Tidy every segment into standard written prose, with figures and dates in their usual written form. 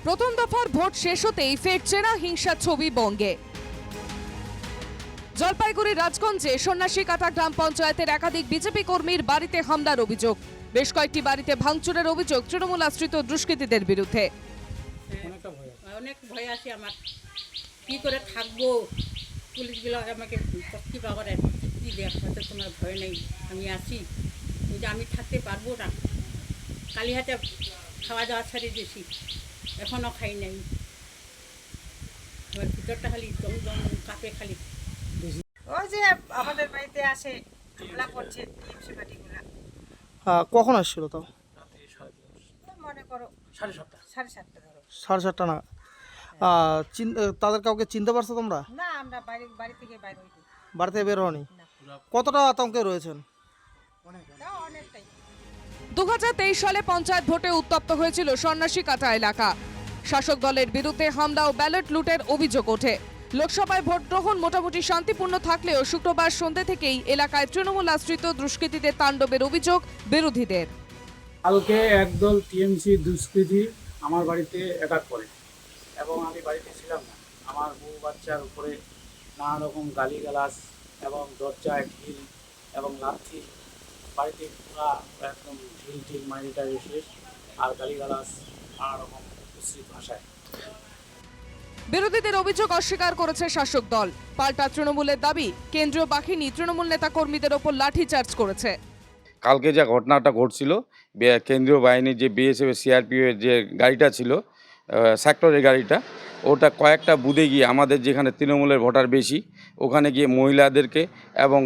প্রথম দফার ভোট শেষ হতেই ফের চেনা হিংসার ছবি বঙ্গে। জলপাইগুড়ির রাজগঞ্জে সন্ন্যাসীকাটা গ্রাম পঞ্চায়েতের একাধিক বিজেপি কর্মীর বাড়িতে হামলার অভিযোগ। বেশ কয়েকটি বাড়িতে ভাঙচুরের অভিযোগ তৃণমূল আশ্রিত দুষ্কৃতীদের বিরুদ্ধে। অনেক ভয় আছে আমার, কি করে থাকবো, পুলিশগুলো আমাকে কি বাবার কি দেখতে, তোমার ভয় নেই, আমি আছি, কিন্তু আমি থাকতে পারবো না। কালীহাটে খাওয়া দাওয়া ছেড়ে দিয়েছি, এখনও খাই নাই। আমার ভিতরটা খালি দম দম কাঁপে খালি। ওই যে আমাদের বাড়িতে আসে হামলা করছে টিএমসি পার্টিগুলা। কখন আসছিল তাও? মনে করো 7:30 ধরো। 7:30 না? তাদের কাউকে চিনতে পারছো তোমরা? না, আমরা বাড়ি থেকে বাইরে হইনি। বাড়ি থেকে বের হওনি? কতটা আতঙ্কে রয়েছেন? অনেকটাই। 2023 সালে পঞ্চায়েত ভোটে উত্তপ্ত হয়েছিল সন্ন্যাসীকাটা এলাকা। শাসক দলের বিরুদ্ধে হামলা ও ব্যালট লুটের অভিযোগ ওঠে। লোকসভায় ভোট গ্রহণ মোটামুটি শান্তিপূর্ণ থাকলেও শুক্রবার সন্ধ্যে থেকেই এলাকায় তৃণমূল আশ্রিত দুষ্কৃতীদের তাণ্ডবের অভিযোগ বিরোধীদের। কালকে একদল টিএমসি দুষ্কৃতী আমার বাড়িতে অ্যাটাক করে এবং আমি বাড়িতে ছিলাম না। আমার বউ বাচ্চার উপরে নানা রকম গালিগালাজ এবং দরজায় ঢিল এবং লাঠি, বাড়িতে পুরা একদম ঢিল মারিটা শেষ, আর গালিগালাজ নানা রকম কুৎসিত ভাষায়। বিরোধীদের অভিযোগ অস্বীকার করেছে শাসক দল। পাল্টা তৃণমূলের দাবি, কেন্দ্রীয় বাহিনী তৃণমূল নেতা কর্মীদের ওপর লাঠিচার্জ করেছে। কালকে যে ঘটনাটা ঘটছিল, কেন্দ্রীয় বাহিনীর যে বিএসএফ সিআরপিএফের যে গাড়িটা ছিল, সেক্টরের গাড়িটা, ওটা কয়েকটা বুথে গিয়ে আমাদের যেখানে তৃণমূলের ভোটার বেশি, ওখানে গিয়ে মহিলাদেরকে এবং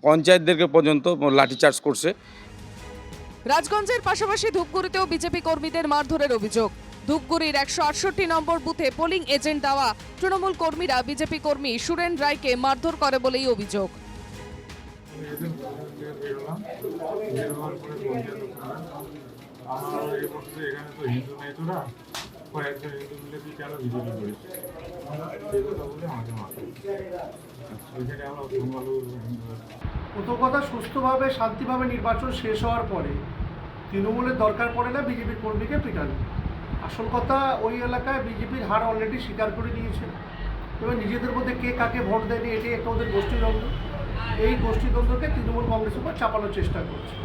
পঞ্চায়েতদেরকে পর্যন্ত লাঠিচার্জ করছে। রাজগঞ্জের পাশাপাশি ধূপগুড়িতেও বিজেপি কর্মীদের মারধরের অভিযোগ। ধূপগুড়ির 168 নম্বর বুথে পোলিং এজেন্ট দেওয়া তৃণমূল কর্মীরা বিজেপি কর্মী সুরেন রায়কে মারধর করে বলেই অভিযোগ। প্রথম কথা, সুস্থভাবে শান্তিভাবে নির্বাচন শেষ হওয়ার পরে তৃণমূলের দরকার পড়ে না বিজেপির কর্মীকে পিটানো। আসল কথা, ওই এলাকায় বিজেপির হার অলরেডি স্বীকার করে নিয়েছে এবং নিজেদের মধ্যে কে কাকে ভোট দেয়নি এটি একটা ওদের গোষ্ঠীদ্বন্দ্ব। এই গোষ্ঠীদ্বন্দ্বকে তৃণমূল কংগ্রেসের উপর চাপানোর চেষ্টা করছে।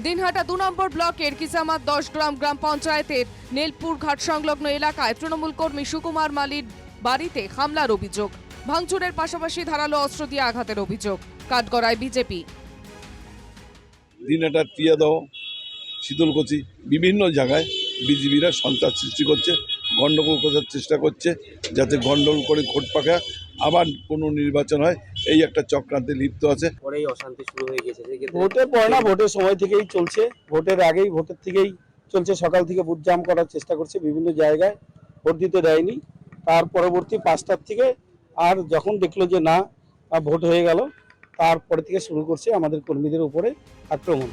দিনহাটা 2 নম্বর ব্লকের কিসামাত 10 গ্রাম পঞ্চায়েতের নীলপুর ঘাট সংলগ্ন এলাকায় তৃণমূল কর্মী সুকুমার মালির বাড়িতে হামলার অভিযোগ। ভাঙচুরের পাশাপাশি ধারালো অস্ত্র দিয়ে আঘাতের অভিযোগ। কাঠগড়ায় বিজেপি। দিনহাটা টিয়াদহ, শীতলকুচি, বিভিন্ন জায়গায় বিজেপিরা সন্ত্রাস সৃষ্টি করছে, গণ্ডগোল করার চেষ্টা করছে, যাতে গণ্ডগোল করে ভোট পাকা আবার কোনো নির্বাচন হয়, এই একটা চক্রান্তে লিপ্ত আছে। পরেই অশান্তি শুরু হয়ে গেছে। ভোটের পর না, ভোটের সময় থেকেই চলছে, ভোটের আগেই ভোটের থেকেই চলছে। সকাল থেকে বুথ জাম করার চেষ্টা করছে, বিভিন্ন জায়গায় ভোট দিতে দেয়নি। তার পরবর্তী 5টার থেকে আর যখন দেখলো যে না ভোট হয়ে গেল, তারপরে থেকে শুরু করছে আমাদের কর্মীদের উপরে আক্রমণ।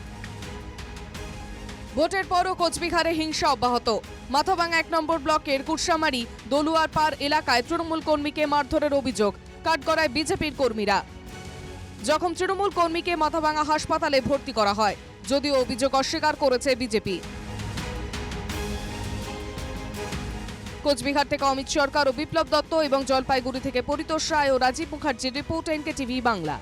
ভোটের পরও কোচবিহারে হিংসা অব্যাহত। মাথাভাঙা 1 নম্বর ব্লকের কুরসামারি দলুয়ার পার এলাকায় তৃণমূল কর্মীকে মারধরের অভিযোগ। কাঠগড়ায় বিজেপির কর্মীরা। জখম তৃণমূল কর্মীকে মাথাভাঙা হাসপাতালে ভর্তি করা হয়, যদিও অভিযোগ অস্বীকার করেছে বিজেপি। কোচবিহার থেকে অমিত সরকার ও বিপ্লব দত্ত এবং জলপাইগুড়ি থেকে পরিতোষ রায় ও রাজীব মুখার্জির রিপোর্ট, NK টিভি বাংলা।